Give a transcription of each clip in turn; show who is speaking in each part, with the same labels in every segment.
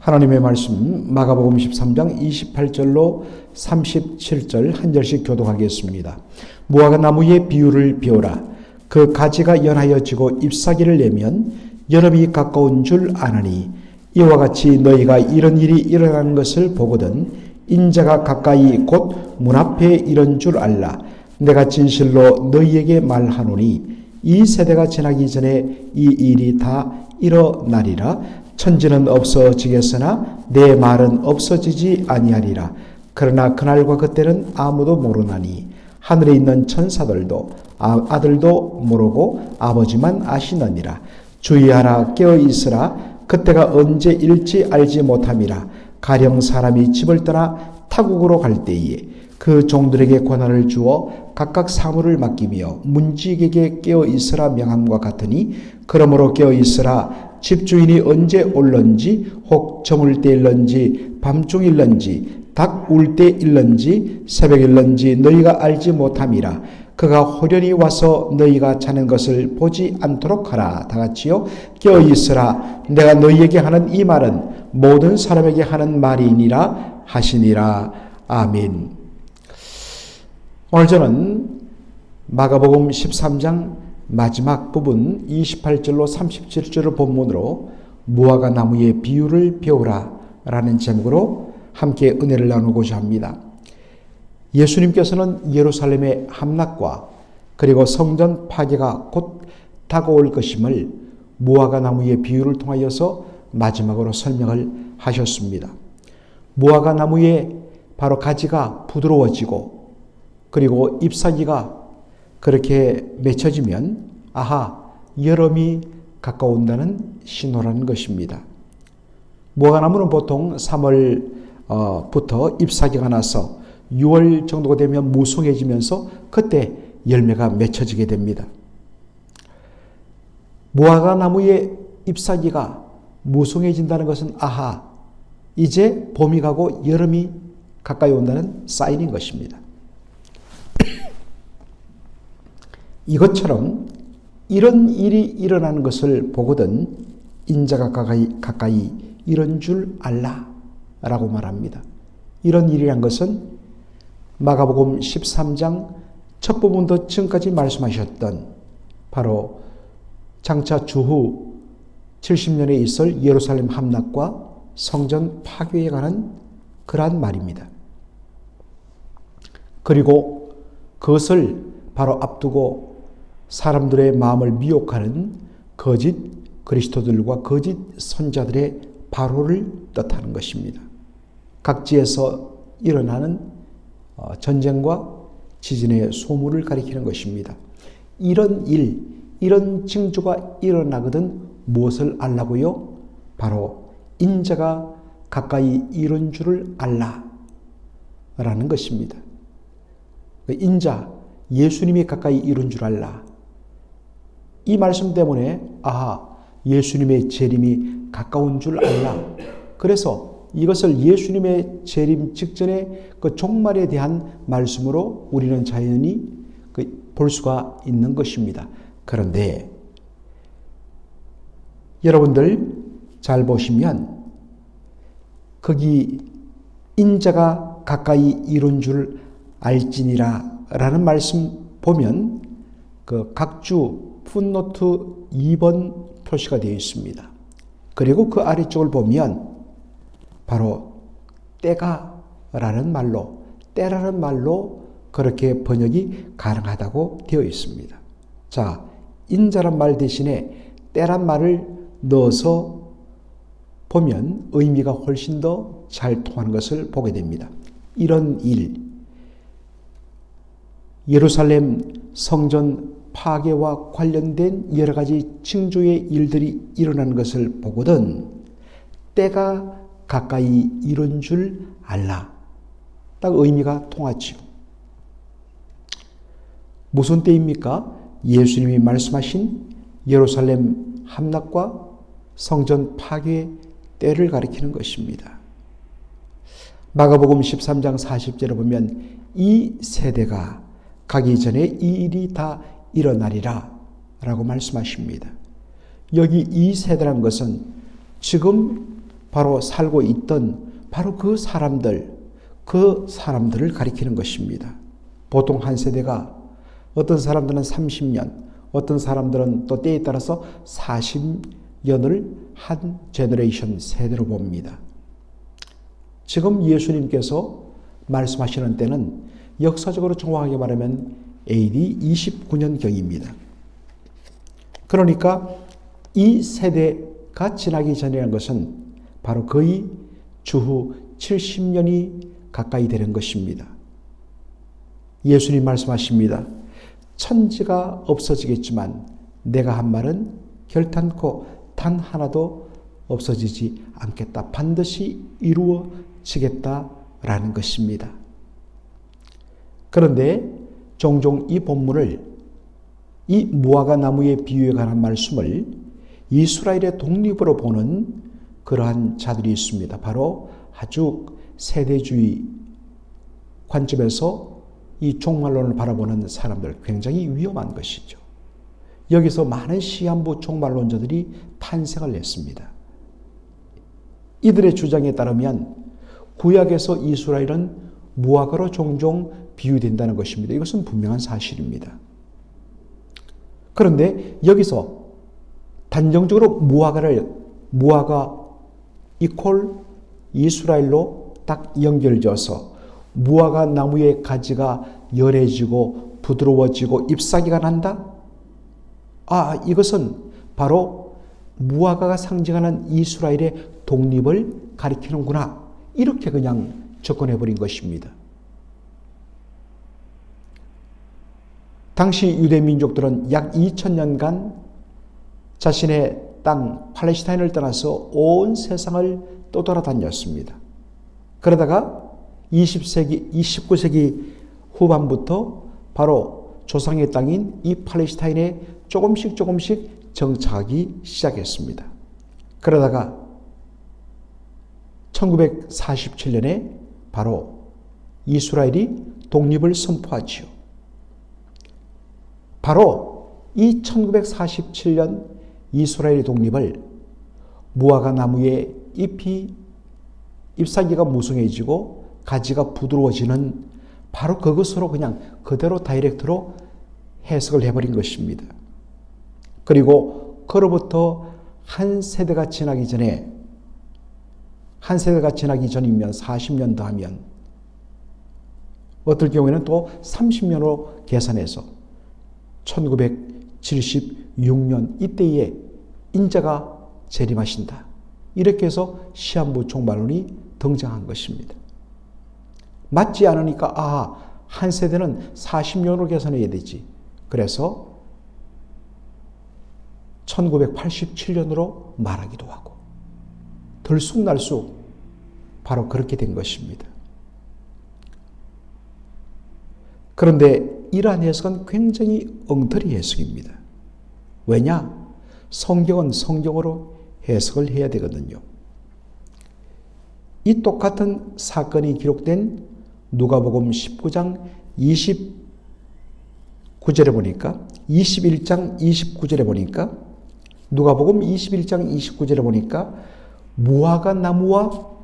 Speaker 1: 하나님의 말씀 마가복음 13장 28절로 37절 한 절씩 교독하겠습니다. 무화과 나무의 비유를 배우라. 그 가지가 연하여 지고 잎사귀를 내면 여름이 가까운 줄 아나니 이와 같이 너희가 이런 일이 일어나는 것을 보거든 인자가 가까이 곧 문 앞에 이런 줄 알라. 내가 진실로 너희에게 말하노니 이 세대가 지나기 전에 이 일이 다 일어나리라. 천지는 없어지겠으나 내 말은 없어지지 아니하리라. 그러나 그날과 그때는 아무도 모르나니 하늘에 있는 천사들도 아들도 모르고 아버지만 아시느니라. 주의하라, 깨어 있으라. 그때가 언제 일지 알지 못함이라. 가령 사람이 집을 떠나 타국으로 갈 때에 그 종들에게 권한을 주어 각각 사물을 맡기며 문지기에게 깨어 있으라 명함과 같으니 그러므로 깨어 있으라. 집주인이 언제 올런지 혹 저물 때일런지 밤중일런지 닭 울 때일런지 새벽일런지 너희가 알지 못함이라. 그가 호련히 와서 너희가 자는 것을 보지 않도록 하라. 다 같이요. 깨어 있으라. 내가 너희에게 하는 이 말은 모든 사람에게 하는 말이니라 하시니라. 아멘. 오늘 저는 마가복음 13장 마지막 부분 28절로 37절을 본문으로 무화과 나무의 비유를 배우라 라는 제목으로 함께 은혜를 나누고자 합니다. 예수님께서는 예루살렘의 함락과 그리고 성전 파괴가 곧 다가올 것임을 무화과 나무의 비유를 통하여서 마지막으로 설명을 하셨습니다. 무화과 나무의 바로 가지가 부드러워지고 그리고 잎사귀가 그렇게 맺혀지면 아하, 여름이 가까운다는 신호라는 것입니다. 무화과나무는 보통 3월부터 잎사귀가 나서 6월 정도가 되면 무성해지면서 그때 열매가 맺혀지게 됩니다. 무화과나무의 잎사귀가 무성해진다는 것은 아하, 이제 봄이 가고 여름이 가까이 온다는 사인인 것입니다. 이것처럼 이런 일이 일어나는 것을 보거든 인자가 가까이 이런 줄 알라 라고 말합니다. 이런 일이란 것은 마가복음 13장 첫 부분부터 지금까지 말씀하셨던 바로 장차 주후 70년에 있을 예루살렘 함락과 성전 파괴에 관한 그러한 말입니다. 그리고 그것을 바로 앞두고 사람들의 마음을 미혹하는 거짓 그리스도들과 거짓 선자들의 발호를 뜻하는 것입니다. 각지에서 일어나는 전쟁과 지진의 소문을 가리키는 것입니다. 이런 일, 이런 징조가 일어나거든 무엇을 알라고요? 바로 인자가 가까이 이른 줄을 알라 라는 것입니다. 인자, 예수님이 가까이 이른 줄 알라. 이 말씀 때문에 아하, 예수님의 재림이 가까운 줄 알라. 그래서 이것을 예수님의 재림 직전의 그 종말에 대한 말씀으로 우리는 자연히 볼 수가 있는 것입니다. 그런데 여러분들 잘 보시면 거기 인자가 가까이 이른 줄 알지니라 라는 말씀 보면 그 각주 풋노트 2번 표시가 되어 있습니다. 그리고 그 아래쪽을 보면 바로 때가 라는 말로 때라는 말로 그렇게 번역이 가능하다고 되어 있습니다. 자, 인자란 말 대신에 때란 말을 넣어서 보면 의미가 훨씬 더 잘 통하는 것을 보게 됩니다. 이런 일, 예루살렘 성전 파괴와 관련된 여러 가지 징조의 일들이 일어나는 것을 보거든 때가 가까이 이른 줄 알라. 딱 의미가 통하지요. 무슨 때입니까? 예수님이 말씀하신 예루살렘 함락과 성전 파괴 때를 가리키는 것입니다. 마가복음 13장 40절에 보면 이 세대가 가기 전에 이 일이 다 일어나리라 라고 말씀하십니다. 여기 이 세대란 것은 지금 바로 살고 있던 바로 그 사람들을 가리키는 것입니다. 보통 한 세대가 어떤 사람들은 30년, 어떤 사람들은 또 때에 따라서 40년을 한 제너레이션 세대로 봅니다. 지금 예수님께서 말씀하시는 때는 역사적으로 정확하게 말하면 AD 29년경입니다. 그러니까 이 세대가 지나기 전이라는 것은 바로 거의 주후 70년이 가까이 되는 것입니다. 예수님 말씀하십니다. 천지가 없어지겠지만 내가 한 말은 결단코 단 하나도 없어지지 않겠다. 반드시 이루어지겠다라는 것입니다. 그런데 종종 이 본문을 이 무화과 나무의 비유에 관한 말씀을 이스라엘의 독립으로 보는 그러한 자들이 있습니다. 바로 아주 세대주의 관점에서 이 종말론을 바라보는 사람들, 굉장히 위험한 것이죠. 여기서 많은 시한부 종말론자들이 탄생을 했습니다. 이들의 주장에 따르면 구약에서 이스라엘은 무화과로 종종 비유된다는 것입니다. 이것은 분명한 사실입니다. 그런데 여기서 단정적으로 무화과 이퀄 이스라엘로 딱 연결져서 무화과 나무의 가지가 연해지고 부드러워지고 잎사귀가 난다? 이것은 바로 무화과가 상징하는 이스라엘의 독립을 가리키는구나. 이렇게 그냥 접근해버린 것입니다. 당시 유대 민족들은 약 2000년간 자신의 땅 팔레스타인을 떠나서 온 세상을 떠돌아다녔습니다. 그러다가 19세기 후반부터 바로 조상의 땅인 이 팔레스타인에 조금씩 정착하기 시작했습니다. 그러다가 1947년에 바로 이스라엘이 독립을 선포하지요. 바로 이 1947년 이스라엘의 독립을 무화과 나무의 잎사귀가 무성해지고 가지가 부드러워지는 바로 그것으로 그냥 그대로 다이렉트로 해석을 해버린 것입니다. 그리고 그로부터 한 세대가 지나기 전이면 40년 더하면 어떨 경우에는 또 30년으로 계산해서 1976년 이때에 인자가 재림하신다. 이렇게 해서 시한부 종말론이 등장한 것입니다. 맞지 않으니까 한 세대는 40년으로 계산해야 되지. 그래서 1987년으로 말하기도 하고 들쑥날쑥 바로 그렇게 된 것입니다. 그런데 이러한 해석은 굉장히 엉터리 해석입니다. 왜냐? 성경은 성경으로 해석을 해야 되거든요. 이 똑같은 사건이 기록된 누가복음 19장 29절에 보니까 21장 29절에 보니까 누가복음 21장 29절에 보니까 무화과 나무와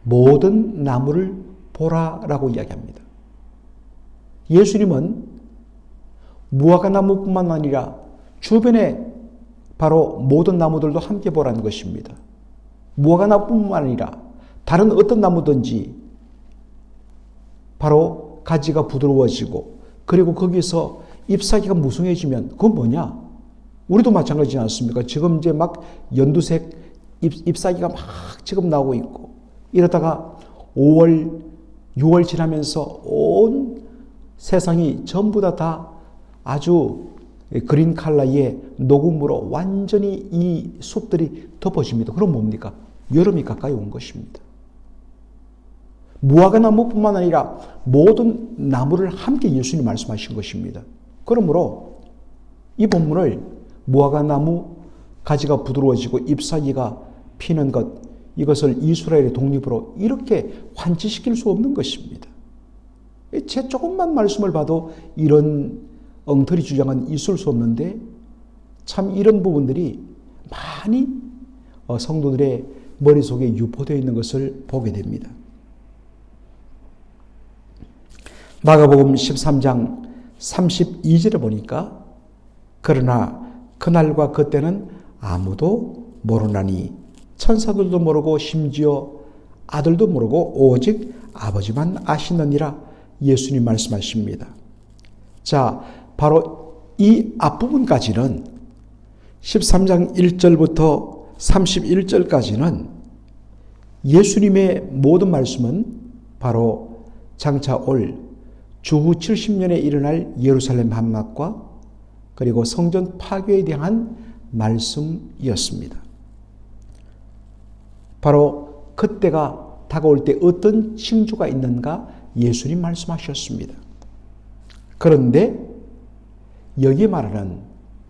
Speaker 1: 모든 나무를 보라라고 이야기합니다. 예수님은 무화과 나무뿐만 아니라 주변에 바로 모든 나무들도 함께 보라는 것입니다. 무화과 나무뿐만 아니라 다른 어떤 나무든지 바로 가지가 부드러워지고 그리고 거기서 잎사귀가 무성해지면 그건 뭐냐? 우리도 마찬가지지 않습니까? 지금 이제 막 연두색 잎사귀가 막 지금 나오고 있고 이러다가 5월, 6월 지나면서 온 세상이 전부 다 아주 그린 컬러의 녹음으로 완전히 이 숲들이 덮어집니다. 그럼 뭡니까? 여름이 가까이 온 것입니다. 무화과 나무뿐만 아니라 모든 나무를 함께 예수님이 말씀하신 것입니다. 그러므로 이 본문을 무화과 나무 가지가 부드러워지고 잎사귀가 피는 것, 이것을 이스라엘의 독립으로 이렇게 환치시킬 수 없는 것입니다. 제 조금만 말씀을 봐도 이런 엉터리 주장은 있을 수 없는데 참 이런 부분들이 많이 성도들의 머릿속에 유포되어 있는 것을 보게 됩니다. 마가복음 13장 32절에 보니까 그러나 그날과 그때는 아무도 모르나니 천사들도 모르고 심지어 아들도 모르고 오직 아버지만 아시느니라 예수님 말씀하십니다. 자, 바로 이 앞부분까지는 13장 1절부터 31절까지는 예수님의 모든 말씀은 바로 장차 올 주후 70년에 일어날 예루살렘 함락과 그리고 성전 파괴에 대한 말씀이었습니다. 바로 그때가 다가올 때 어떤 징조가 있는가 예수님 말씀하셨습니다. 그런데 여기에 말하는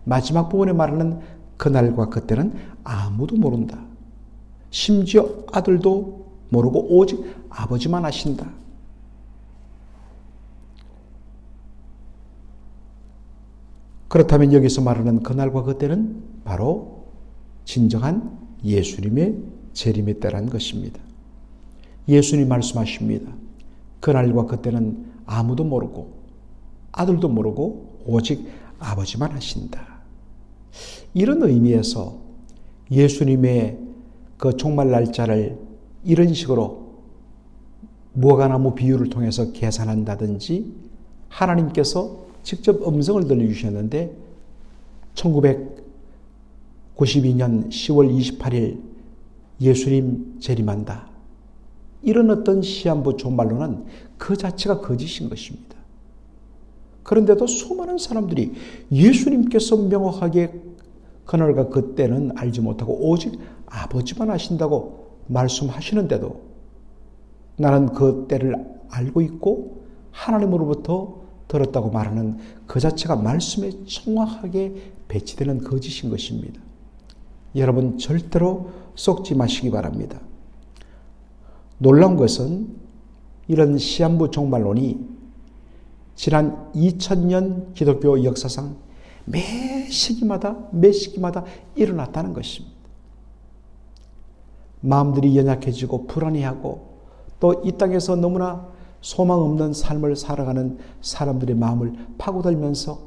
Speaker 1: 마지막 부분에 말하는 그날과 그때는 아무도 모른다. 심지어 아들도 모르고 오직 아버지만 아신다. 그렇다면 여기서 말하는 그날과 그때는 바로 진정한 예수님의 재림의 때라는 것입니다. 예수님 말씀하십니다. 그날과 그때는 아무도 모르고 아들도 모르고 오직 아버지만 하신다. 이런 의미에서 예수님의 그 종말 날짜를 이런 식으로 무화과나무 비유를 통해서 계산한다든지 하나님께서 직접 음성을 들려주셨는데 1992년 10월 28일 예수님 재림한다. 이런 어떤 시한부 종말론은 그 자체가 거짓인 것입니다. 그런데도 수많은 사람들이 예수님께서 명확하게 그날과 그때는 알지 못하고 오직 아버지만 아신다고 말씀하시는데도 나는 그 때를 알고 있고 하나님으로부터 들었다고 말하는 그 자체가 말씀에 정확하게 배치되는 거짓인 것입니다. 여러분 절대로 속지 마시기 바랍니다. 놀라운 것은 이런 시한부 종말론이 지난 2000년 기독교 역사상 매 시기마다 일어났다는 것입니다. 마음들이 연약해지고 불안해하고 또 이 땅에서 너무나 소망 없는 삶을 살아가는 사람들의 마음을 파고들면서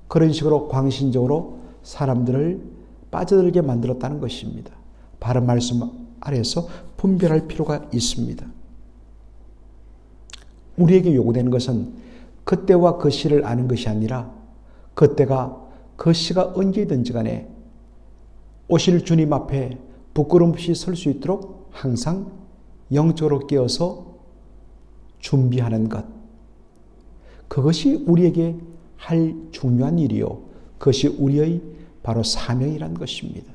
Speaker 1: 그런 식으로 광신적으로 사람들을 빠져들게 만들었다는 것입니다. 바른 말씀 아래서 분별할 필요가 있습니다. 우리에게 요구되는 것은 그때와 그 시를 아는 것이 아니라 그때가 그 시가 언제든지 간에 오실 주님 앞에 부끄럼 없이 설 수 있도록 항상 영적으로 깨어서 준비하는 것. 그것이 우리에게 할 중요한 일이요. 그것이 우리의 바로 사명이라는 것입니다.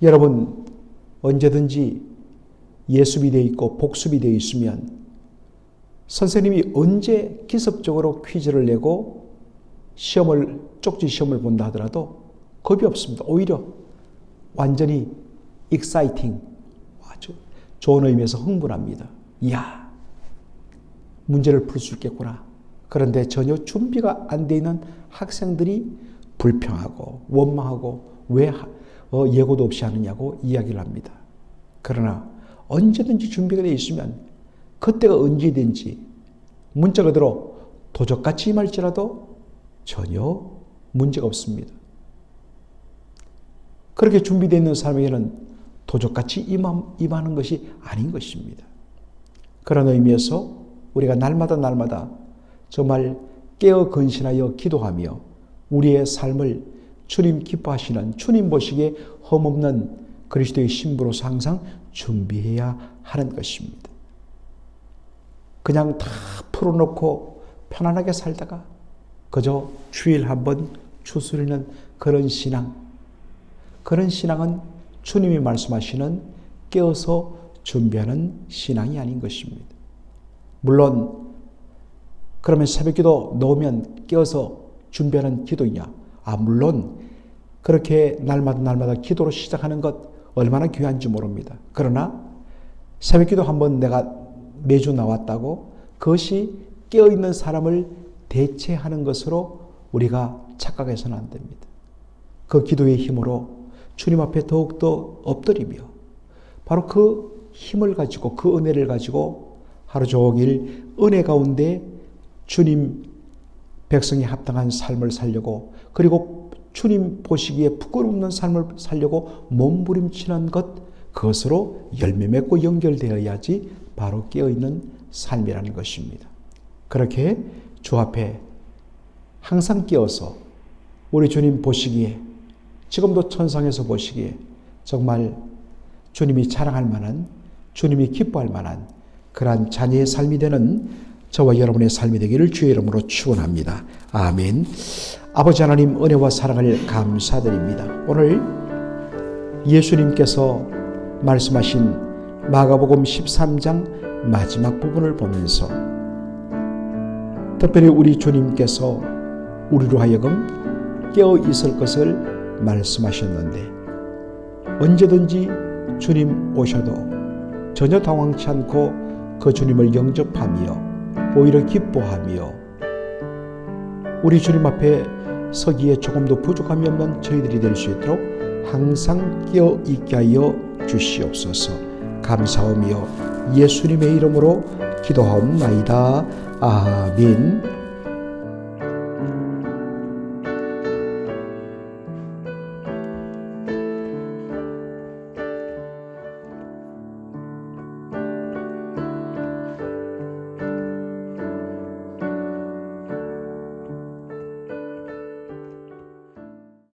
Speaker 1: 여러분 언제든지 예습이 되어 있고 복습이 되어 있으면 선생님이 언제 기습적으로 퀴즈를 내고 쪽지 시험을 본다 하더라도 겁이 없습니다. 오히려 완전히 exciting, 아주 좋은 의미에서 흥분합니다. 이야, 문제를 풀 수 있겠구나. 그런데 전혀 준비가 안 돼 있는 학생들이 불평하고 원망하고 왜 예고도 없이 하느냐고 이야기를 합니다. 그러나 언제든지 준비가 되어 있으면 그때가 언제든지 문자 그대로 도적같이 임할지라도 전혀 문제가 없습니다. 그렇게 준비되어 있는 사람에게는 도적같이 임하는 것이 아닌 것입니다. 그런 의미에서 우리가 날마다 정말 깨어 근신하여 기도하며 우리의 삶을 주님 기뻐하시는 주님 보시기에 흠없는 그리스도의 신부로서 항상 준비해야 하는 것입니다. 그냥 다 풀어놓고 편안하게 살다가 그저 주일 한번 추스리는 그런 신앙은 주님이 말씀하시는 깨어서 준비하는 신앙이 아닌 것입니다. 물론 그러면 새벽기도 넣으면 깨어서 준비하는 기도이냐? 물론 그렇게 날마다 기도로 시작하는 것 얼마나 귀한지 모릅니다. 그러나 새벽기도 한번 내가 매주 나왔다고 그것이 깨어있는 사람을 대체하는 것으로 우리가 착각해서는 안 됩니다. 그 기도의 힘으로 주님 앞에 더욱더 엎드리며 바로 그 힘을 가지고 그 은혜를 가지고 하루 종일 은혜 가운데 주님 백성에 합당한 삶을 살려고 그리고 주님 보시기에 부끄러움없는 삶을 살려고 몸부림치는 것 그것으로 열매 맺고 연결되어야지 바로 깨어있는 삶이라는 것입니다. 그렇게 주 앞에 항상 깨어서 우리 주님 보시기에 지금도 천상에서 보시기에 정말 주님이 자랑할 만한 주님이 기뻐할 만한 그러한 자녀의 삶이 되는 저와 여러분의 삶이 되기를 주의 이름으로 축원합니다. 아멘. 아버지 하나님 은혜와 사랑을 감사드립니다. 오늘 예수님께서 말씀하신 마가복음 13장 마지막 부분을 보면서 특별히 우리 주님께서 우리로 하여금 깨어 있을 것을 말씀하셨는데 언제든지 주님 오셔도 전혀 당황치 않고 그 주님을 영접하며 오히려 기뻐하며 우리 주님 앞에 서기에 조금도 부족함이 없는 저희들이 될 수 있도록 항상 깨어 있게 하여 주시옵소서. 감사하며 예수님의 이름으로 기도하옵나이다. 아멘.